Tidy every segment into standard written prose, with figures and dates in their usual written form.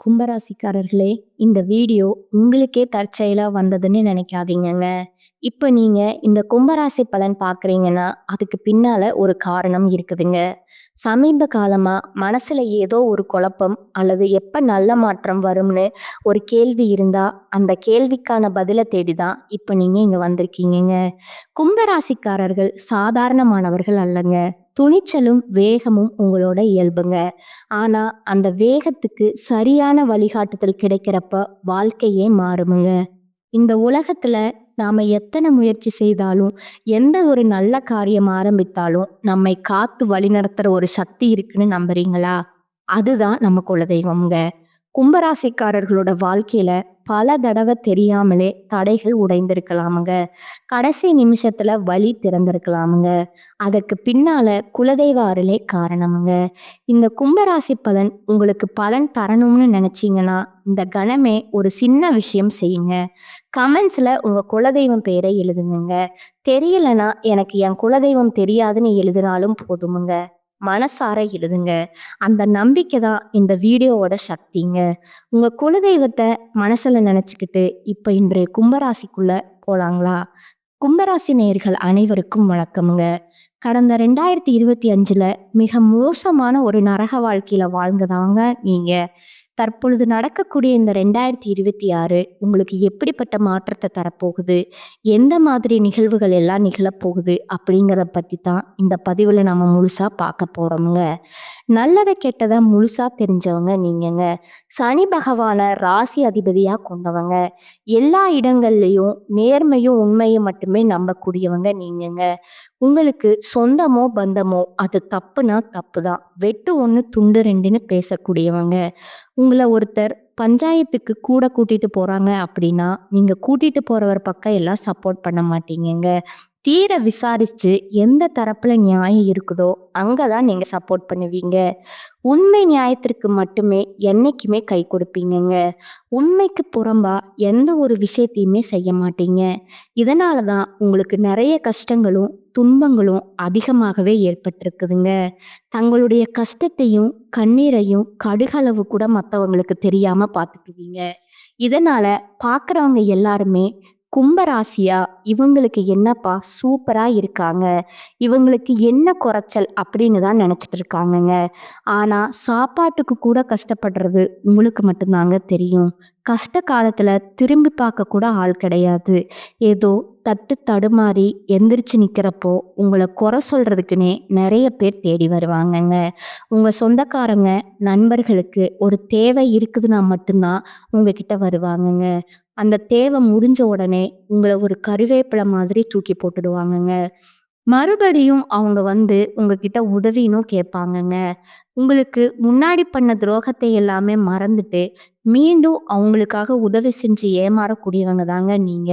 கும்பராசிக்காரர்களே, இந்த வீடியோ உங்களுக்கே தற்செயலா வந்ததுன்னு நினைக்காதீங்கங்க. இப்ப நீங்க இந்த கும்பராசி பலன் பார்க்குறீங்கன்னா, அதுக்கு பின்னால ஒரு காரணம் இருக்குதுங்க. சமீப காலமா மனசுல ஏதோ ஒரு குழப்பம் அல்லது எப்ப நல்ல மாற்றம் வரும்னு ஒரு கேள்வி இருந்தா, அந்த கேள்விக்கான பதில தேடி தான் இப்ப நீங்க இங்க வந்திருக்கீங்கங்க. கும்பராசிக்காரர்கள் சாதாரணமானவர்கள் அல்லங்க. துணிச்சலும், வேகமும் உங்களோட இயல்புங்க. ஆனா, அந்த வேகத்துக்கு சரியான வழிகாட்டுதல் கிடைக்கிறப்ப வாழ்க்கையே மாறுமுங்க. இந்த உலகத்துல நாம எத்தனை முயற்சி செய்தாலும், எந்த ஒரு நல்ல காரியம் ஆரம்பித்தாலும், நம்மை காத்து வழிநடத்துற ஒரு சக்தி இருக்குன்னு நம்புறீங்களா? அதுதான் நம்ம குலதெய்வம்ங்க. கும்பராசிக்காரர்களோட வாழ்க்கையில பல தடவை தெரியாமலே தடைகள் உடைந்திருக்கலாமுங்க. கடைசி நிமிஷத்துல வழி திறந்திருக்கலாமுங்க. அதற்கு பின்னால குலதெய்வ அருளே காரணமுங்க. இந்த கும்பராசி பலன் உங்களுக்கு பலன் தரணும்னு நினைச்சீங்கன்னா, இந்த கணமே ஒரு சின்ன விஷயம் செய்யுங்க. கமெண்ட்ஸ்ல உங்க குலதெய்வம் பேரை எழுதுங்க. தெரியலனா எனக்கு என் குலதெய்வம் தெரியாதுன்னு எழுதினாலும் போதுமுங்க. மனசார எழுதுங்க. அந்த நம்பிக்கை தான் இந்த வீடியோவோட சக்திங்க. உங்க குலதெய்வத்தை மனசுல நினைச்சுக்கிட்டு இப்ப இன்றைய கும்பராசிக்குள்ள போலாங்களா? கும்பராசி நேயர்கள் அனைவருக்கும் வணக்கமுங்க. கடந்த 2025ல மிக மோசமான ஒரு நரக வாழ்க்கையில வாழ்ந்ததாங்க நீங்க. தற்பொழுது நடக்கக்கூடிய இந்த 2026 உங்களுக்கு எப்படிப்பட்ட மாற்றத்தை தரப்போகுது, எந்த மாதிரி நிகழ்வுகள் எல்லாம் நிகழப்போகுது அப்படிங்கிறத பத்தி தான் இந்த பதிவுல நம்ம முழுசா பார்க்க போறோம்ங்க. நல்லதை கெட்டதை முழுசா தெரிஞ்சவங்க நீங்கங்க. சனி பகவான ராசி அதிபதியா கொண்டவங்க. எல்லா இடங்கள்லயும் நேர்மையும் உண்மையும் மட்டுமே நம்பக்கூடியவங்க நீங்கங்க. உங்களுக்கு சொந்தமோ பந்தமோ அது தப்புனா தப்புதான், வெட்டு ஒண்ணு துண்டு ரெண்டுன்னு பேசக்கூடியவங்க. உங்களை ஒருத்தர் பஞ்சாயத்துக்கு கூட கூட்டிட்டு போறாங்க அப்படின்னா, நீங்க கூட்டிட்டு போறவர் பக்கம் எல்லாம் சப்போர்ட் பண்ண மாட்டீங்கங்க. தீர விசாரிச்சு எந்த தரப்புல நியாயம் இருக்குதோ அங்கதான் நீங்க சப்போர்ட் பண்ணுவீங்க. உண்மை நியாயத்திற்கு மட்டுமே என்னைக்குமே கை கொடுப்பீங்கங்க. உண்மைக்கு புறம்பா எந்த ஒரு விஷயத்தையுமே செய்ய மாட்டீங்க. இதனால தான் உங்களுக்கு நிறைய கஷ்டங்களும் துன்பங்களும் அதிகமாகவே ஏற்பட்டிருக்குதுங்க. தங்களுடைய கஷ்டத்தையும் கண்ணீரையும் கடுகளவு கூட மற்றவங்களுக்கு தெரியாம பார்த்துக்குவீங்க. இதனால பார்க்குறவங்க எல்லாருமே கும்பராசியா இவங்களுக்கு என்னப்பா சூப்பரா இருக்காங்க, இவங்களுக்கு என்ன குறைச்சல் அப்படின்னு தான் நினைச்சிட்டு இருக்காங்கங்க. ஆனா சாப்பாட்டுக்கு கூட கஷ்டப்படுறது உங்களுக்கு மட்டும்தாங்க தெரியும். கஷ்ட காலத்துல திரும்பி பார்க்க கூட ஆள் கிடையாது. ஏதோ தட்டு தடுமாறி எந்திரிச்சு நிக்கிறப்போ உங்களை குறை சொல்றதுக்குன்னே நிறைய பேர் தேடி வருவாங்கங்க. உங்க சொந்தக்காரங்க நண்பர்களுக்கு ஒரு தேவை இருக்குதுன்னா மட்டும்தான் உங்ககிட்ட வருவாங்கங்க. அந்த தேவை முடிஞ்ச உடனே உங்களை ஒரு கருவேப்பிலை மாதிரி தூக்கி போட்டுடுவாங்கங்க. மறுபடியும் அவங்க வந்து உங்ககிட்ட உதவினும் கேட்பாங்கங்க. உங்களுக்கு முன்னாடி பண்ண துரோகத்தை எல்லாமே மறந்துட்டு மீண்டும் அவங்களுக்காக உதவி செஞ்சு ஏமாறக்கூடியவங்க தாங்க நீங்க.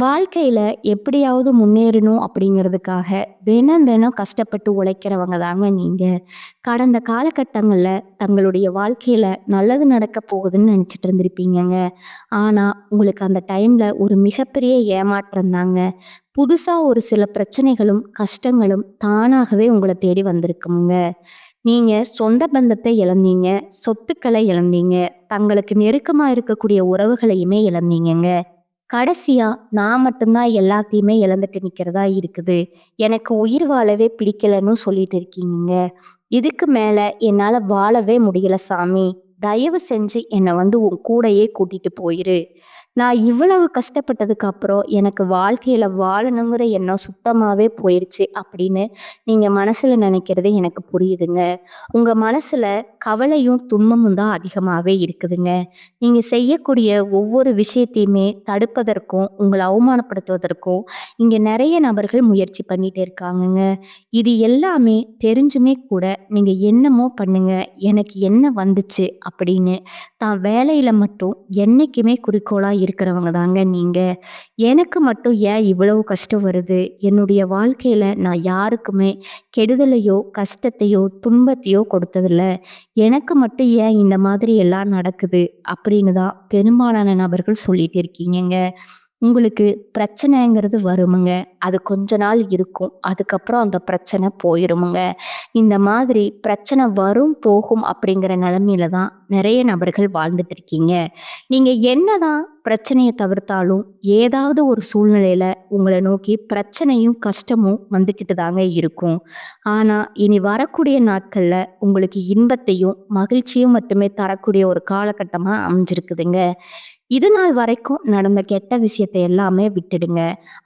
வாழ்க்கையில எப்படியாவது முன்னேறணும் அப்படிங்கிறதுக்காக தினம் தினம் கஷ்டப்பட்டு உழைக்கிறவங்க தாங்க நீங்க. கடந்த காலகட்டங்கள்ல தங்களுடைய வாழ்க்கையில நல்லது நடக்க போகுதுன்னு நினைச்சிட்டு இருந்திருப்பீங்கங்க. ஆனா உங்களுக்கு அந்த டைம்ல ஒரு மிகப்பெரிய ஏமாற்றம் தாங்க. புதுசா ஒரு சில பிரச்சனைகளும் கஷ்டங்களும் தானாகவே உங்களை தேடி வந்திருக்குங்க. நீங்க சொந்த பந்தத்தை இழந்தீங்க, சொத்துக்களை இழந்தீங்க, தங்களுக்கு நெருக்கமா இருக்கக்கூடிய உறவுகளையுமே இழந்தீங்கங்க. கடைசியா நான் மட்டும்தான் எல்லாத்தையுமே இழந்துட்டு நிக்கிறதா இருக்குது, எனக்கு உயிர் வாழவே பிடிக்கலன்னு சொல்லிட்டு இருக்கீங்க. இதுக்கு மேல என்னால வாழவே முடியல சாமி, தயவு செஞ்சு என்னை வந்து உன் கூடயே கூட்டிட்டு போயிரு. நான் இவ்வளவு கஷ்டப்பட்டதுக்கு அப்புறம் எனக்கு வாழ்க்கையில வாழணுங்கிற எண்ணம் சுத்தமாவே போயிருச்சு அப்படின்னு நீங்க மனசுல நினைக்கிறது எனக்கு புரியுதுங்க. உங்க மனசுல கவலையும் துன்பமும் தான் அதிகமாவே இருக்குதுங்க. நீங்க செய்யக்கூடிய ஒவ்வொரு விஷயத்தையுமே தடுப்பதற்கும் உங்களை அவமானப்படுத்துவதற்கும் இங்க நிறைய நபர்கள் முயற்சி பண்ணிட்டு இருக்காங்கங்க. இது எல்லாமே தெரிஞ்சுமே கூட நீங்க என்னமோ பண்ணுங்க, எனக்கு என்ன வந்துச்சு அப்படின்னு தான் வேலையில மட்டும் என்னைக்குமே குறிக்கோளா இருக்கிறவங்க தாங்க நீங்க. எனக்கு மட்டும் ஏன் இவ்வளவு கஷ்டம் வருது, என்னுடைய வாழ்க்கையில நான் யாருக்குமே கெடுதலையோ கஷ்டத்தையோ துன்பத்தையோ கொடுத்ததில்ல, எனக்கு மட்டும் ஏன் இந்த மாதிரி எல்லாம் நடக்குது அப்படின்னு தான் பெரும்பாலான நபர்கள் சொல்லிட்டு இருக்கீங்கங்க. உங்களுக்கு பிரச்சனைங்கிறது வருமுங்க. அது கொஞ்ச நாள் இருக்கும். அதுக்கப்புறம் அந்த பிரச்சனை போயிருமுங்க. இந்த மாதிரி பிரச்சனை வரும், போகும் அப்படிங்கிற நிலைமையில தான் நெறைய நபர்கள் வாழ்ந்துட்டு இருக்கீங்க. நீங்க என்னதான் பிரச்சனைய தவிர்த்தாலும், ஏதாவது ஒரு சூழ்நிலையில உங்கள நோக்கி பிரச்சனையும், கஷ்டமும் வந்துகிட்டு தாங்க இருக்கும். ஆனா, இனி வரக்கூடிய நாட்கள்ல உங்களுக்கு இன்பத்தையும், மகிழ்ச்சியும் மட்டுமே தரக்கூடிய ஒரு காலகட்டமா அமைஞ்சிருக்குதுங்க. இது நாள் வரைக்கும் நடந்த கெட்ட விஷயத்த எல்லாமே விட்டுடுங்க.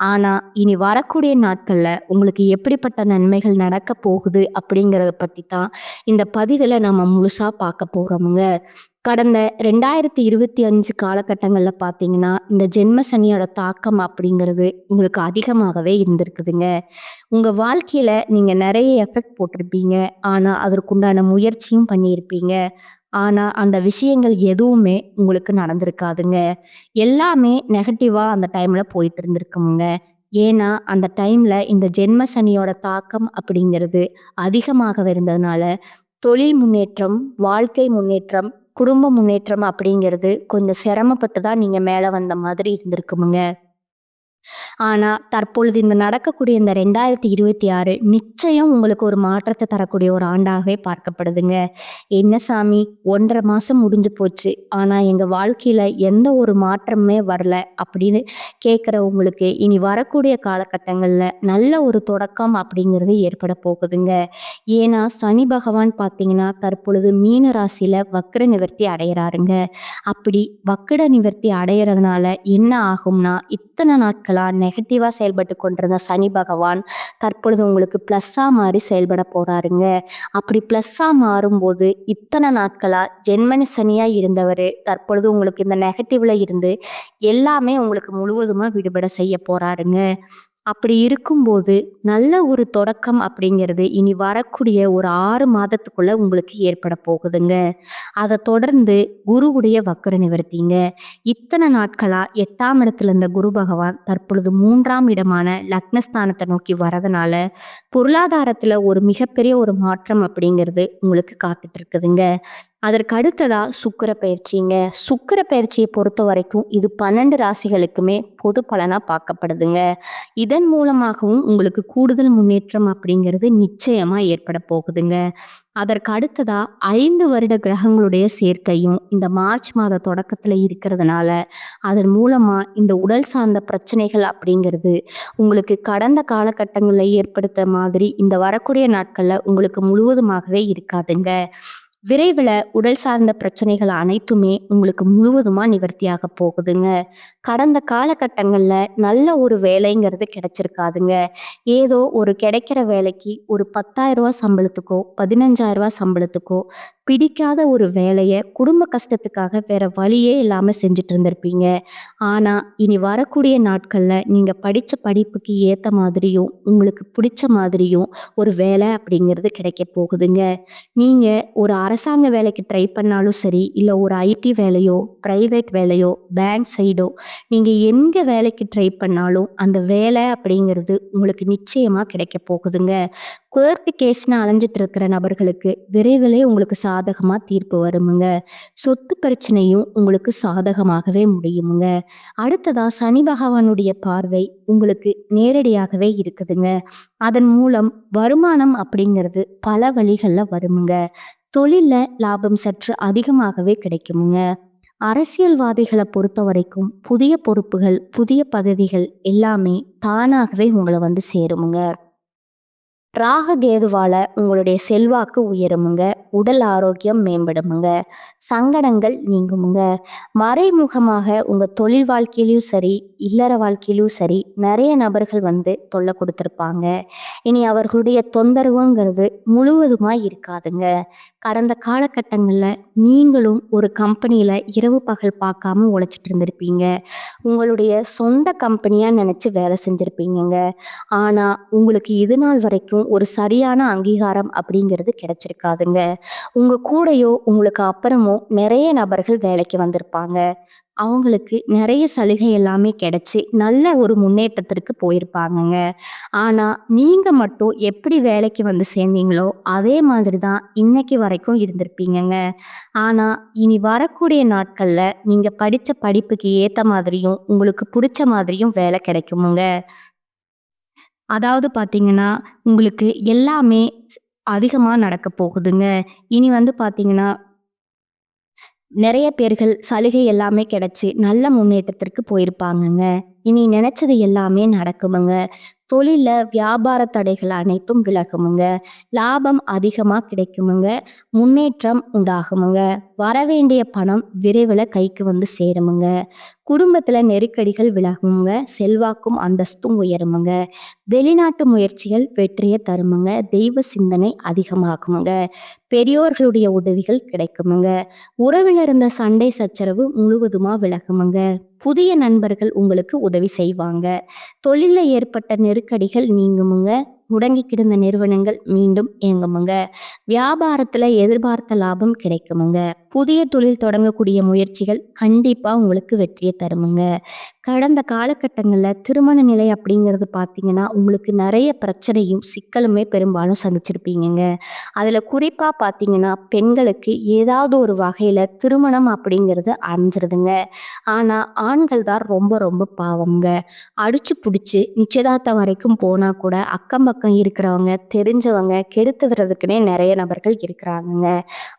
ஆனா, இனி வரக்கூடிய நாட்கள்ல உங்களுக்கு எப்படிப்பட்ட நன்மைகள் நடக்கப் போகுது அப்படிங்கிறத பத்தி தான் இந்த பதிவுல நம்ம முழுசா பார்க்க போறோமுங்க. கடந்த 2025 காலகட்டங்கள்ல பார்த்தீங்கன்னா, இந்த ஜென்ம சனியோட தாக்கம் அப்படிங்கிறது உங்களுக்கு அதிகமாகவே இருந்திருக்குதுங்க. உங்க வாழ்க்கையில நீங்க நெறைய எஃபெக்ட் போட்டிருப்பீங்க. ஆனா, அதற்குண்டான முயற்சியும் பண்ணியிருப்பீங்க. ஆனா, அந்த விஷயங்கள் எதுவுமே உங்களுக்கு நடந்திருக்காதுங்க. எல்லாமே நெகட்டிவா அந்த டைம்ல போயிட்டு இருந்திருக்குமுங்க. ஏன்னா, அந்த டைம்ல இந்த ஜென்ம சனியோட தாக்கம் அப்படிங்கிறது அதிகமாகவே இருந்ததுனால, தொழில் முன்னேற்றம், வாழ்க்கை முன்னேற்றம், குடும்ப முன்னேற்றம் அப்படிங்கிறது கொஞ்சம் சிரமப்பட்டு தான் நீங்க மேல வந்த மாதிரி இருந்திருக்குமுங்க. ஆனா, தற்பொழுது இந்த நடக்கக்கூடிய இந்த 2026 நிச்சயம் உங்களுக்கு ஒரு மாற்றத்த தரக்கூடிய ஒரு ஆண்டாகவே பார்க்கப்படுதுங்க. "என்ன சாமி 1½ மாசம் முடிஞ்சு போச்சு. ஆனா எங்க வாழ்க்கையில எந்த ஒரு மாற்றமுமே வரல." அப்படின்னு கேட்கிற உங்களுக்கு, இனி வரக்கூடிய காலகட்டங்கள்ல நல்ல ஒரு தொடக்கம் அப்படிங்கிறது ஏற்பட போகுதுங்க. ஏன்னா, சனி பகவான் பார்த்தீங்கன்னா, தற்பொழுது மீன ராசியில வக்ர நிவர்த்தி அடையறாருங்க. அப்படி வக்கிர நிவர்த்தி அடையறதுனால என்ன ஆகும்னா, இத்தன நாட்களா நெகட்டிவா செயல்பட்டு கொண்டிருந்த சனி பகவான் தற்பொழுது உங்களுக்கு ப்ளஸ்ஸா மாறி செயல்பட போறாருங்க. அப்படி ப்ளஸ்ஸா மாறும்போது இத்தன நாட்களா ஜென்மனி சனியா இருந்தவரு தற்பொழுது உங்களுக்கு இந்த நெகட்டிவ்ல இருந்து எல்லாமே உங்களுக்கு முழுவதுமா விடுபட செய்ய போறாருங்க. அப்படி இருக்கும்போது, நல்ல ஒரு தொடக்கம் அப்படிங்கிறது இனி வரக்கூடிய ஒரு 6 மாதத்துக்குள்ள உங்களுக்கு ஏற்பட போகுதுங்க. அத தொடர்ந்து குருவுடைய வக்கர நிவர்த்திங்க. இத்தன நாட்களா 8ஆம் இடத்துல இருந்த குரு பகவான் தற்பொழுது 3ஆம் இடமான லக்னஸ்தானத்த நோக்கி வரதுனால, பொருளாதாரத்துல ஒரு மிகப்பெரிய ஒரு மாற்றம் அப்படிங்கிறது உங்களுக்கு காத்துட்டு இருக்குதுங்க. அதற்கு அடுத்ததா சுக்கிர பயிற்சிங்க. சுக்கிர பயிற்சிய பொறுத்தவரைக்கும் இது 12 ராசிகளுக்குமே பொது பலனா பார்க்கப்படுதுங்க. இதன் மூலமாகவும் உங்களுக்கு கூடுதல் முன்னேற்றம் அப்படிங்கிறது நிச்சயமா ஏற்பட போகுதுங்க. அதற்கு அடுத்ததா 5 வருட கிரகங்களுடைய சேர்க்கையும் இந்த மார்ச் மாத தொடக்கத்துல இருக்கிறதுனால, அதன் மூலமா இந்த உடல் சார்ந்த பிரச்சனைகள் அப்படிங்கிறது உங்களுக்கு கடந்த காலகட்டங்கள்ல ஏற்படுத்த மாதிரி இந்த வரக்கூடிய நாட்கள்ல உங்களுக்கு முழுவதுமாகவே இருக்காதுங்க. விரைவில உடல் சார்ந்த பிரச்சனைகள் அனைத்துமே உங்களுக்கு முழுவதுமா நிவர்த்தியாக போகுதுங்க. கடந்த காலகட்டங்கள்ல நல்ல ஒரு வேலைங்கிறது கிடைச்சிருக்காதுங்க. ஏதோ ஒரு கிடைக்கிற வேலைக்கு ஒரு ரூ. 10,000 சம்பளத்துக்கோ, ரூ. 15,000 சம்பளத்துக்கோ பிடிக்காத ஒரு வேலைய குடும்ப கஷ்டத்துக்காக வேற வழியே இல்லாம செஞ்சுட்டு இருந்திருப்பீங்க. ஆனா, இனி வரக்கூடிய நாட்கள்ல நீங்க படிச்ச படிப்புக்கு ஏத்த மாதிரியும், உங்களுக்கு பிடிச்ச மாதிரியும் ஒரு வேலை அப்படிங்கிறது கிடைக்க போகுதுங்க. நீங்க ஒரு அரசாங்க வேலைக்கு ட்ரை பண்ணாலும் சரி, இல்ல ஒரு ஐடி வேலையோ, பிரைவேட் வேலையோ, பேங்க் சைடோ, நீங்க எங்க வேலைக்கு ட்ரை பண்ணாலும், அந்த வேலை அப்படிங்கிறது உங்களுக்கு நிச்சயமா கிடைக்க போகுதுங்க. கோர்ட் கேஸ்ன்னு அலைஞ்சிட்டு இருக்கிற நபர்களுக்கு விரைவிலே உங்களுக்கு சாதகமா தீர்ப்பு வருமுங்க. சொத்து பிரச்சனையும் உங்களுக்கு சாதகமாகவே முடியுமுங்க. அடுத்ததா சனி பகவானுடைய பார்வை உங்களுக்கு நேரடியாகவே இருக்குதுங்க. அதன் மூலம் வருமானம் அப்படிங்கிறது பல வழிகள்ல வருமுங்க. தொழில்ல லாபம் சற்று அதிகமாகவே கிடைக்குமுங்க. அரசியல்வாதிகள பொறுத்தவரைக்கும் புதிய பொறுப்புகள், புதிய பதவிகள் எல்லாமே தானாகவே உங்கள வந்து சேருமுங்க. ராகு கேதுவால உங்களுடைய செல்வாக்கு உயருமுங்க. உடல் ஆரோக்கியம் மேம்படுமுங்க. சங்கடங்கள் நீங்குமுங்க. மறைமுகமாக உங்க தொழில் வாழ்க்கையிலயும் சரி, இல்லற வாழ்க்கையிலயும் சரி, நெறைய நபர்கள் வந்து தொல்ல குடுத்திருப்பாங்க. இனி அவர்களுடைய தொந்தரவுங்கிறது முழுவதுமா இருக்காதுங்க. கடந்த காலகட்டங்கள்ல நீங்களும் ஒரு கம்பெனியில இரவு பகல் பார்க்காம உழைச்சிட்டு இருந்திருப்பீங்க. உங்களுடைய சொந்த கம்பெனியா நெனச்சு வேலை செஞ்சிருப்பீங்கங்க. ஆனா, உங்களுக்கு இது நாள் வரைக்கும் ஒரு சரியான அங்கீகாரம் அப்படிங்கிறது கிடைச்சிருக்காதுங்க. உங்க கூடயோ, உங்களுக்கு அப்புறமோ நெறைய நபர்கள் வேலைக்கு வந்திருப்பாங்க. அவங்களுக்கு நெறைய சலுகை எல்லாமே கிடைச்சு, நல்ல ஒரு முன்னேற்றத்திற்கு போயிருப்பாங்கங்க. ஆனா, நீங்க மட்டும் எப்படி வேலைக்கு வந்து சேர்ந்தீங்களோ, அதே மாதிரி தான் இன்னைக்கு வரைக்கும் இருந்திருப்பீங்கங்க. ஆனா, இனி வரக்கூடிய நாட்கள்ல நீங்க படிச்ச படிப்புக்கு ஏத்த மாதிரியும், உங்களுக்கு புடிச்ச மாதிரியும் வேலை கிடைக்குமுங்க. அதாவது பார்த்தீங்கன்னா, உங்களுக்கு எல்லாமே அதிகமா நடக்கப் போகுதுங்க. இனி வந்து பார்த்தீங்கன்னா, நெறைய பேர்கள் சலுகை எல்லாமே கிடைச்சு, நல்ல முன்னேற்றத்திற்கு போயிருப்பாங்கங்க. இனி நெனச்சது எல்லாமே நடக்குமுங்க. தொழில்ல வியாபார தடைகள் அனைத்தும் விலகுமுங்க. லாபம் அதிகமா கிடைக்குமுங்க. முன்னேற்றம் உண்டாகுமுங்க. வரவேண்டிய பணம் விரைவில கைக்கு வந்து சேருமுங்க. குடும்பத்துல நெருக்கடிகள் விலகுமுங்க. செல்வாக்கும் அந்தஸ்தும் உயருமுங்க. வெளிநாட்டு முயற்சிகள் வெற்றிய தருமுங்க. தெய்வ சிந்தனை அதிகமாகுமுங்க. பெரியோர்களுடைய உதவிகள் கிடைக்குமுங்க. உறவில இருந்த சண்டை சச்சரவு முழுவதுமா விலகுமுங்க. புதிய நண்பர்கள் உங்களுக்கு உதவி செய்வாங்க. தொழில்ல ஏற்பட்ட நெருக்கடிகள் நீங்குமுங்க. முடங்கி கிடந்த நிறுவனங்கள் மீண்டும் இயங்குமுங்க. வியாபாரத்துல எதிர்பார்த்த லாபம் கிடைக்குமுங்க. புதிய தொழில் தொடங்கக்கூடிய முயற்சிகள் கண்டிப்பா உங்களுக்கு வெற்றிய தருமுங்க. கடந்த காலகட்டங்கள்ல திருமண நிலை அப்படிங்கிறது பார்த்தீங்கன்னா, உங்களுக்கு நெறைய பிரச்சனையும், சிக்கலுமே பெரும்பாலும் சந்திச்சிருப்பீங்கங்க. அதுல குறிப்பா பார்த்தீங்கன்னா, பெண்களுக்கு ஏதாவது ஒரு வகையில திருமணம் அப்படிங்கிறது அடைஞ்சிருதுங்க. ஆனா, ஆண்கள் தான் ரொம்ப ரொம்ப பாவம்ங்க. அடிச்சு புடிச்சு நிச்சயதார்த்தம் வரைக்கும் போனா கூட, அக்கம் பக்கம் இருக்கிறவங்க, தெரிஞ்சவங்க கெடுத்து விடுறதுக்குன்னே நெறைய நபர்கள் இருக்கிறாங்கங்க.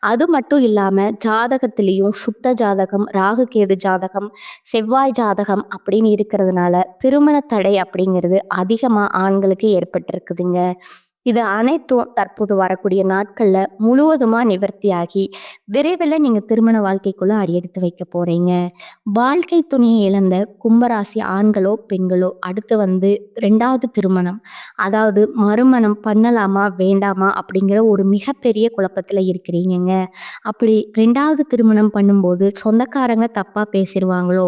அது மட்டும் இல்லாம ஜாதகத்திலயும் சுத்த ஜாதகம், ராகு கேது ஜாதகம், செவ்வாய் ஜாதகம் அப்படின்னு இருக்கிறதுனால, திருமண தடை அப்படிங்கிறது அதிகமா ஆண்களுக்கு ஏற்பட்டிருக்குதுங்க. இது அனைத்தும் தற்போது வரக்கூடிய நாட்கள்ல முழுவதுமா நிவர்த்தியாகி, விரைவில நீங்க திருமண வாழ்க்கைக்குள்ள அடியெடுத்து வைக்க போறீங்க. வாழ்க்கை துணையை இழந்த கும்பராசி ஆண்களோ, பெண்களோ அடுத்து வந்து 2வது திருமணம், அதாவது மறுமணம் பண்ணலாமா? வேண்டாமா? அப்படிங்கிற ஒரு மிகப்பெரிய குழப்பத்துல இருக்கிறீங்கங்க. அப்படி 2வது திருமணம் பண்ணும்போது சொந்தக்காரங்க தப்பா பேசிருவாங்களோ?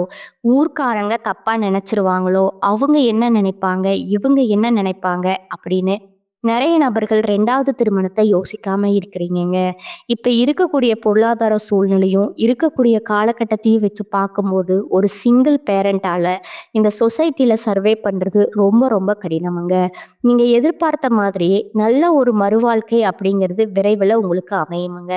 ஊர்க்காரங்க தப்பா நெனச்சிருவாங்களோ? அவங்க என்ன நினைப்பாங்க? இவங்க என்ன நினைப்பாங்க? அப்படின்னு நெறைய நபர்கள் 2வது திருமணத்த யோசிக்காம இருக்கிறீங்கங்க. இப்ப இருக்கக்கூடிய பொருளாதார சூழ்நிலையும், இருக்கக்கூடிய காலகட்டத்தையும் வச்சு பார்க்கும்போது, ஒரு சிங்கிள் பேரண்டால இந்த சொசைட்டில சர்வே பண்றது ரொம்ப ரொம்ப கடினமுங்க. நீங்க எதிர்பார்த்த மாதிரியே நல்ல ஒரு மறுவாழ்க்கை அப்படிங்கிறது விரைவில உங்களுக்கு அமையுமுங்க.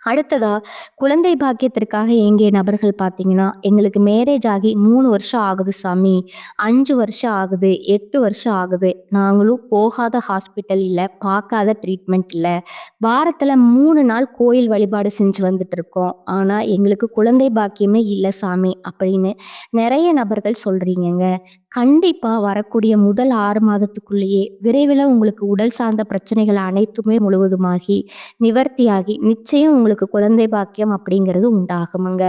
அடுத்ததா, குழந்தை பாக்கியத்திற்காக ஏங்கிய நபர்கள் பார்த்தீங்கன்னா, "எங்களுக்கு மேரேஜ் ஆகி 3 வருஷம் ஆகுது சாமி. 5 வருஷம் ஆகுது. 8 வருஷம் ஆகுது. நாங்களும் போகாத ஹாஸ்பிட்டல் இல்ல. பார்க்காத ட்ரீட்மெண்ட் இல்ல. வாரத்துல 3 நாள் கோயில் வழிபாடு செஞ்சு வந்துட்டு இருக்கோம். ஆனா, எங்களுக்கு குழந்தை பாக்கியமே இல்ல சாமி." அப்படின்னு நெறைய நபர்கள் சொல்றீங்கங்க. கண்டிப்பா வரக்கூடிய முதல் 6 மாதத்துக்குள்ளேயே விரைவில உங்களுக்கு உடல் சார்ந்த பிரச்சனைகள் அனைத்துமே முழுவதுமாகி, நிவர்த்தியாகி, நிச்சயம் உங்களுக்கு குழந்தை பாக்கியம் அப்படிங்கிறது உண்டாகுமுங்க.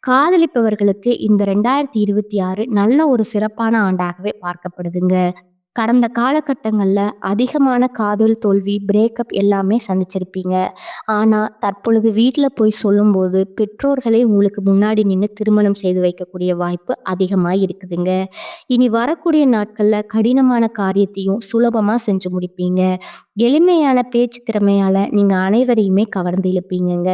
காதலிப்பவர்களுக்கு இந்த 2026 நல்ல ஒரு சிறப்பான ஆண்டாகவே பார்க்கப்படுதுங்க. கடந்த காலகட்டங்கள்ல அதிகமான காதல் தோல்வி, பிரேக்கப் எல்லாமே சந்திச்சிருப்பீங்க. ஆனா, தற்பொழுது வீட்ல போய் சொல்லும்போது, பெற்றோர்களே உங்களுக்கு முன்னாடி நின்னு திருமணம் செய்து வைக்கக்கூடிய வாய்ப்பு அதிகமா இருக்குதுங்க. இனி வரக்கூடிய நாட்கள்ல கடினமான காரியத்தையும் சுலபமா செஞ்சு முடிப்பீங்க. எளிமையான பேச்சு திறமையால நீங்க அனைவரையுமே கவர்ந்து இழுப்பீங்கங்க.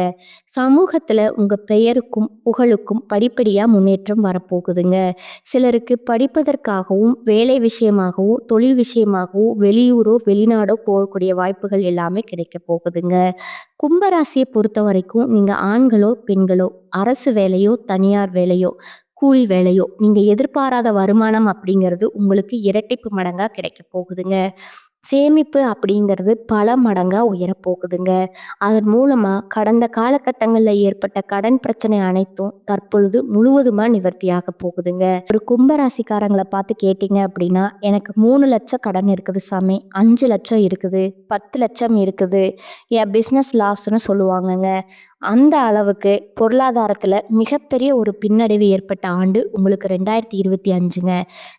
சமூகத்துல உங்க பெயருக்கும், புகழுக்கும் படிப்படியா முன்னேற்றம் வரப்போகுதுங்க. சிலருக்கு படிப்பதற்காகவும், வேலை விஷயமாகவும், தொழில் விஷயமாகவும் வெளியூரோ, வெளிநாடோ போகக்கூடிய வாய்ப்புகள் எல்லாமே கிடைக்கப் போகுதுங்க. கும்பராசியை பொறுத்தவரைக்கும் நீங்க ஆண்களோ, பெண்களோ, அரசு வேலையோ, தனியார் வேலையோ, கூலி வேலையோ, நீங்க எதிர்பாராத வருமானம் அப்படிங்கிறது உங்களுக்கு இரட்டிப்பு மடங்கா கிடைக்கப் போகுதுங்க. சேமிப்பு அப்படிங்கிறது பல மடங்கா உயரப்போகுதுங்க. அதன் மூலமா கடந்த காலகட்டங்கள்ல ஏற்பட்ட கடன் பிரச்சனை அனைத்தும் தற்பொழுது முழுவதுமா நிவர்த்தியாக போகுதுங்க. ஒரு கும்பராசிக்காரங்கள பார்த்து கேட்டீங்க அப்படின்னா, "எனக்கு 3,00,000 கடன் இருக்குது சாமி. 5,00,000 இருக்குது. 10,00,000 இருக்குது." பிசினஸ் லாஸ்ன்னு சொல்லுவாங்கங்க. அந்த அளவுக்கு பொருளாதாரத்துல மிகப்பெரிய ஒரு பின்னடைவு ஏற்பட்ட ஆண்டு உங்களுக்கு 2025ங்க.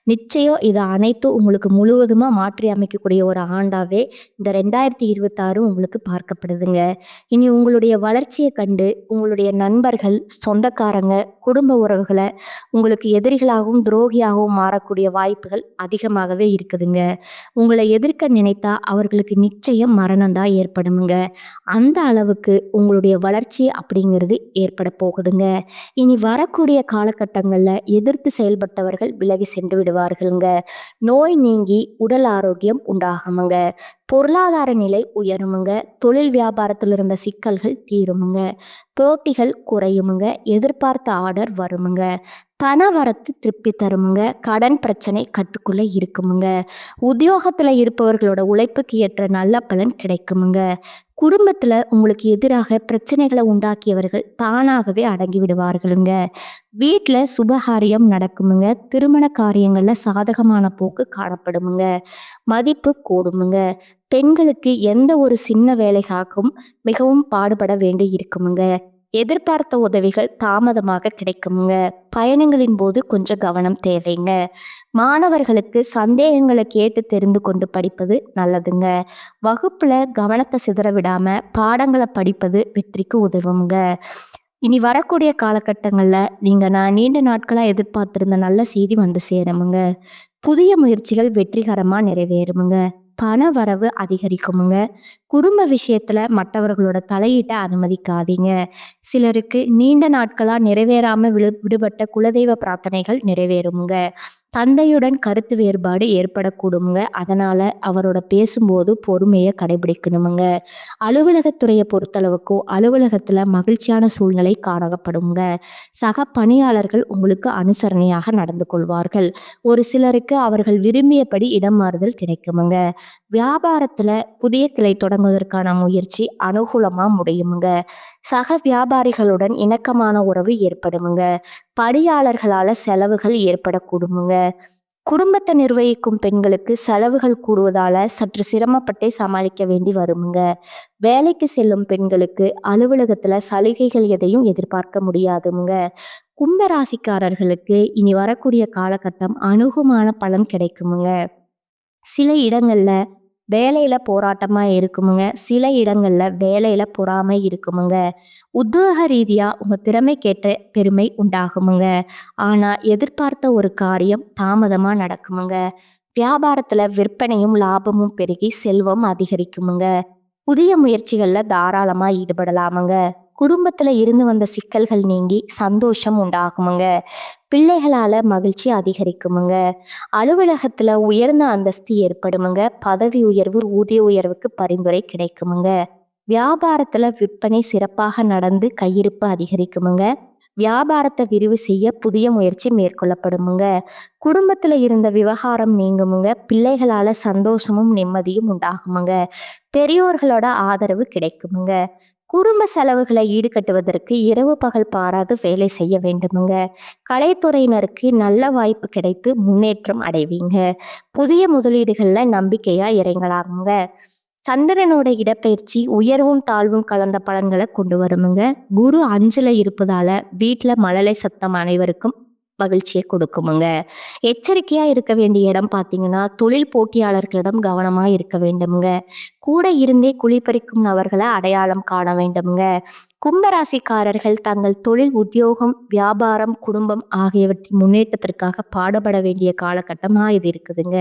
நிச்சயம் இது அனைத்தும் உங்களுக்கு முழுவதுமா மாற்றி அமைக்கக்கூடிய ஒரு ஆண்டாவே இந்த 2026 உங்களுக்கு பார்க்கப்படுதுங்க. இனி உங்களுடைய வளர்ச்சிய கண்டு உங்களுடைய நண்பர்கள், சொந்தக்காரங்க, குடும்ப உறவுகள உங்களுக்கு எதிரிகளாகவும், துரோகியாகவும் மாறக்கூடிய வாய்ப்புகள் அதிகமாகவே இருக்குதுங்க. உங்கள எதிர்க்க நினைத்தா அவர்களுக்கு நிச்சயம் மரணம் தான் ஏற்படும்ங்க. அந்த அளவுக்கு உங்களுடைய வளர்ச்சி வளர்ச்சி அப்படிங்கிறது ஏற்பட போகுதுங்க. இனி வரக்கூடிய காலகட்டங்கள்ல எதிர்த்து செயல்பட்டவர்கள் விலகி சென்று விடுவார்கள்ங்க. நோய் நீங்கி உடல் ஆரோக்கியம் உண்டாகுமுங்க. பொருளாதார நிலை உயருமுங்க. தொழில் வியாபாரத்தில் இருந்த சிக்கல்கள் தீருமுங்க. போட்டிகள் குறையுமுங்க. எதிர்பார்த்த ஆர்டர் வருமுங்க. பண வரத்து திருப்தி தருமுங்க. கடன் பிரச்சனை கட்டுக்குள்ள இருக்குமுங்க. உத்தியோகத்துல இருப்பவர்களோட உழைப்புக்கு ஏற்ற நல்ல பலன் கிடைக்குமுங்க. குடும்பத்துல உங்களுக்கு எதிராக பிரச்சனைகளை உண்டாக்கியவர்கள் தானாகவே அடங்கி விடுவார்களுங்க. வீட்டுல சுபகாரியம் நடக்குமுங்க. திருமண காரியங்கள்ல சாதகமான போக்கு காணப்படுமுங்க. மதிப்பு கூடுமுங்க. பெண்களுக்கு எந்த ஒரு சின்ன வேலைக்காகவும் மிகவும் பாடுபட வேண்டி இருக்குமுங்க. எதிர்பார்த்த உதவிகள் தாமதமாக கிடைக்குமுங்க. பயணங்களின் போது கொஞ்சம் கவனம் தேவைங்க. மாணவர்களுக்கு சந்தேகங்களை கேட்டு தெரிந்து கொண்டு படிப்பது நல்லதுங்க. வகுப்புல கவனத்தை சிதற விடாம பாடங்களை படிப்பது வெற்றிக்கு உதவுங்க. இனி வரக்கூடிய காலகட்டங்கள்ல நான் நீண்ட நாட்களா எதிர்பார்த்திருந்த நல்ல செய்தி வந்து சேருமுங்க. புதிய முயற்சிகள் வெற்றிகரமா நிறைவேறுமுங்க. பண வரவு அதிகரிக்குமுங்க. குடும்ப விஷயத்துல மற்றவர்களோட தலையீட்டை அனுமதிக்காதீங்க. சிலருக்கு நீண்ட நாட்களா நிறைவேறாம விடுபட்ட குலதெய்வ பிரார்த்தனைகள் நிறைவேறுமுங்க. தந்தையுடன் கருத்து வேறுபாடு ஏற்படக்கூடுமுங்க. அதனால அவரோட பேசும்போது பொறுமையை கடைபிடிக்கணுமுங்க. அலுவலகத்துறையை பொறுத்தளவுக்கோ அலுவலகத்துல மகிழ்ச்சியான சூழ்நிலை காணப்படுங்க. சக பணியாளர்கள் உங்களுக்கு அனுசரணையாக நடந்து கொள்வார்கள். ஒரு சிலருக்கு அவர்கள் விரும்பியபடி இடம் மாறுதல் கிடைக்குமுங்க. வியாபாரத்துல புதிய கிளை தொடங்குவதற்கான முயற்சி அனுகூலமா முடியுமுங்க. சக வியாபாரிகளுடன் இணக்கமான உறவு ஏற்படுமுங்க. பணியாளர்களால செலவுகள் ஏற்படக்கூடுமுங்க. குடும்பத்தை நிர்வகிக்கும் பெண்களுக்கு செலவுகள் கூடுவதால சற்று சிரமப்பட்டே சமாளிக்க வேண்டி வருமுங்க. வேலைக்கு செல்லும் பெண்களுக்கு அலுவலகத்துல சலுகைகள் எதையும் எதிர்பார்க்க முடியாதுங்க. கும்பராசிக்காரர்களுக்கு இனி வரக்கூடிய காலகட்டம் அனுகூலமான பலன் கிடைக்குமுங்க. சில இடங்கள்ல வேலையில போராட்டமா இருக்குமுங்க. சில இடங்கள்ல வேலையில பொறாமை இருக்குமுங்க. உத்தியோக ரீதியா உங்க திறமைக்கேற்ற பெருமை உண்டாகுமுங்க. ஆனா எதிர்பார்த்த ஒரு காரியம் தாமதமா நடக்குமுங்க. வியாபாரத்துல விற்பனையும் லாபமும் பெருகி செல்வம் அதிகரிக்குமுங்க. புதிய முயற்சிகள்ல தாராளமா ஈடுபடலாமுங்க. குடும்பத்துல இருந்து வந்த சிக்கல்கள் நீங்கி சந்தோஷம் உண்டாகுமுங்க. பிள்ளைகளால மகிழ்ச்சி அதிகரிக்குமுங்க. அலுவலகத்துல உயர்ந்த அந்தஸ்து ஏற்படுமுங்க. பதவி உயர்வு ஊதிய உயர்வுக்கு பரிந்துரை கிடைக்குமுங்க. வியாபாரத்துல விற்பனை சிறப்பாக நடந்து கையிருப்பு அதிகரிக்குமுங்க. வியாபாரத்தை விரிவு செய்ய புதிய முயற்சி மேற்கொள்ளப்படுமுங்க. குடும்பத்துல இருந்த விவகாரம் நீங்குமுங்க. பிள்ளைகளால சந்தோஷமும் நிம்மதியும் உண்டாகுமுங்க. பெரியோர்களோட ஆதரவு கிடைக்குமுங்க. குடும்ப செலவுகளை ஈடுகட்டுவதற்கு இரவு பகல் பாராது வேலை செய்ய வேண்டுமுங்க. கலைத்துறையினருக்கு நல்ல வாய்ப்பு கிடைத்து முன்னேற்றம் அடைவீங்க. புதிய முதலீடுகள்ல நம்பிக்கையா இறங்கலாமுங்க. சந்திரனோட இடப்பெயர்ச்சி உயர்வும் தாழ்வும் கலந்த பலன்களை கொண்டு வருமுங்க. குரு 5ல இருப்பதால வீட்டுல மழலை சத்தம் அனைவருக்கும் மகிழ்ச்சியை கொடுக்குமுங்க. எச்சரிக்கையா இருக்க வேண்டிய இடம் பார்த்தீங்கன்னா தொழில் போட்டியாளர்களிடம் கவனமா இருக்க வேண்டுமுங்க. கூட இருந்தே குழிப்பறிக்கும் நபர்களை அடையாளம் காண வேண்டுமுங்க. கும்பராசிக்காரர்கள் தங்கள் தொழில் உத்தியோகம் வியாபாரம் குடும்பம் ஆகியவற்றின் முன்னேற்றத்திற்காக பாடுபட வேண்டிய காலகட்டமா இது இருக்குதுங்க.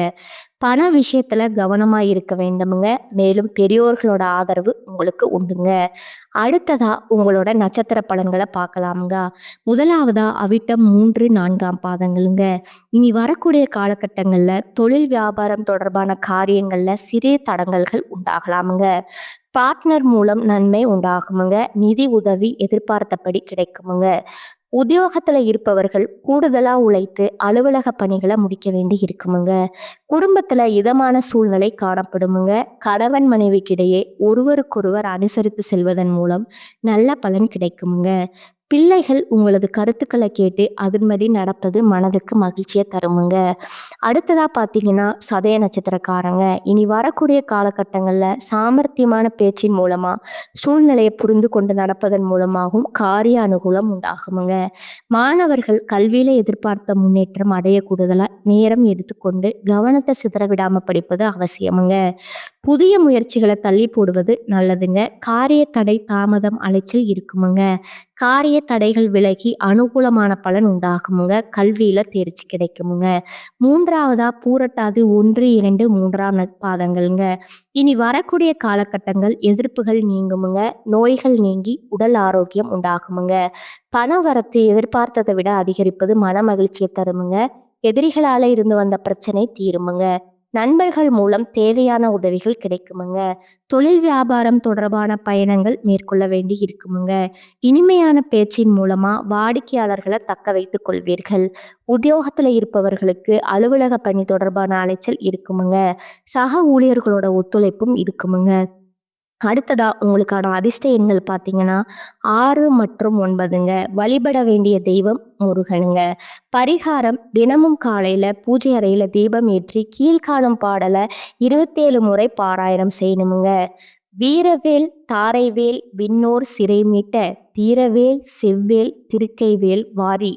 பண விஷயத்துல கவனமா இருக்க வேண்டுமுங்க. மேலும் பெரியோர்களோட ஆதரவு உங்களுக்கு உண்டுங்க. அடுத்ததா உங்களோட நட்சத்திர பலன்களை பார்க்கலாமுங்க. முதலாவதா அவிட்டம் 3, 4ஆம் பாதங்களுங்க. இனி வரக்கூடிய காலகட்டங்கள்ல தொழில் வியாபாரம் தொடர்பான காரியங்கள்ல சிறிய தடங்கல்கள் உண்டாகலாமுங்க. பார்ட்னர் மூலம் நன்மை உண்டாகுமுங்க. நிதி உதவி எதிர்பார்த்தபடி கிடைக்குமுங்க. உத்தியோகத்துல இருப்பவர்கள் கூடுதலா உழைத்து அலுவலக பணிகளை முடிக்க வேண்டி இருக்குமுங்க. குடும்பத்துல இதமான சூழ்நிலை காணப்படுமுங்க. கணவன் மனைவிக்கிடையே ஒருவருக்கொருவர் அனுசரித்து செல்வதன் மூலம் நல்ல பலன் கிடைக்குமுங்க. பிள்ளைகள் உங்களது கருத்துக்களை கேட்டு அதன்படி நடப்பது மனதுக்கு மகிழ்ச்சியை தருமுங்க. அடுத்ததா பார்த்தீங்கன்னா சதய நட்சத்திரக்காரங்க. இனி வரக்கூடிய காலகட்டங்கள்ல சாமர்த்தியமான பேச்சின் மூலமா சூழ்நிலையை புரிந்து கொண்டு நடப்பதன் மூலமாகவும் காரிய அனுகூலம் உண்டாகுமுங்க. மாணவர்கள் கல்வியில எதிர்பார்த்த முன்னேற்றம் அடைய கூடுதலா நேரம் எடுத்துக்கொண்டு கவனத்தை சிதற விடாம படிப்பது அவசியமுங்க. புதிய முயற்சிகளை தள்ளி போடுவது நல்லதுங்க. காரிய தடை தாமதம் அலைச்சல் இருக்குமுங்க. காரிய தடைகள் விலகி அனுகூலமான பலன் உண்டாகுமுங்க. கல்வியில தேர்ச்சி கிடைக்குமுங்க. 3வதா பூரட்டாதி 1, 2, 3ஆம் பாதங்கள்ங்க. இனி வரக்கூடிய காலகட்டங்கள் எதிர்ப்புகள் நீங்குமுங்க. நோய்கள் நீங்கி உடல் ஆரோக்கியம் உண்டாகுமுங்க. பண வரத்து எதிர்பார்த்ததை விட அதிகரிப்பது மன மகிழ்ச்சியை தருமுங்க. எதிரிகளால இருந்து வந்த பிரச்சனை தீருமுங்க. நண்பர்கள் மூலம் தேவையான உதவிகள் கிடைக்குமுங்க. தொழில் வியாபாரம் தொடர்பான பயணங்கள் மேற்கொள்ள வேண்டி இருக்குமுங்க. இனிமையான பேச்சின் மூலமா வாடிக்கையாளர்களை தக்க வைத்துக் கொள்வீர்கள். உத்தியோகத்துல இருப்பவர்களுக்கு அலுவலக பணி தொடர்பான அலைச்சல் இருக்குமுங்க. சக ஊழியர்களோட ஒத்துழைப்பும் இருக்குமுங்க. அடுத்ததா உங்களுக்கான அதிர்ஷ்ட எண்கள் பார்த்தீங்கன்னா 6 மற்றும் 9ங்க. வழிபட வேண்டிய தெய்வம் முருகனுங்க. பரிகாரம் தினமும் காலையில பூஜை அறையில தீபம் ஏற்றி கீழ்காணும் பாடலை 27 முறை பாராயணம் செய்யணுமுங்க. வீரவேல் தாரைவேல் விண்ணோர் சிறை மீட்ட தீரவேல் செவ்வேல் திருக்கைவேல் வாரி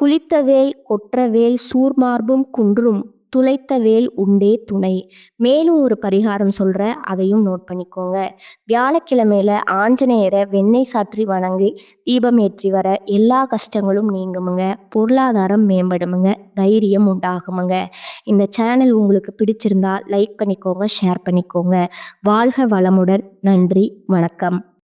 குளித்தவேல் கொற்றவேல் சூர்மார்பும் குன்றும் துளைத்தவேல் உண்டே துணை. மேலும் ஒரு பரிகாரம் சொல்கிறேன், அதையும் நோட் பண்ணிக்கோங்க. வியாழக்கிழமையில ஆஞ்சநேயரை வெண்ணெய் சாற்றி வணங்கி தீபம் ஏற்றி வர எல்லா கஷ்டங்களும் நீங்குமுங்க. பொருளாதாரம் மேம்படுமுங்க. தைரியம் உண்டாகுமுங்க. இந்த சேனல் உங்களுக்கு பிடிச்சிருந்தா லைக் பண்ணிக்கோங்க, ஷேர் பண்ணிக்கோங்க. வாழ்க வளமுடன். நன்றி, வணக்கம்.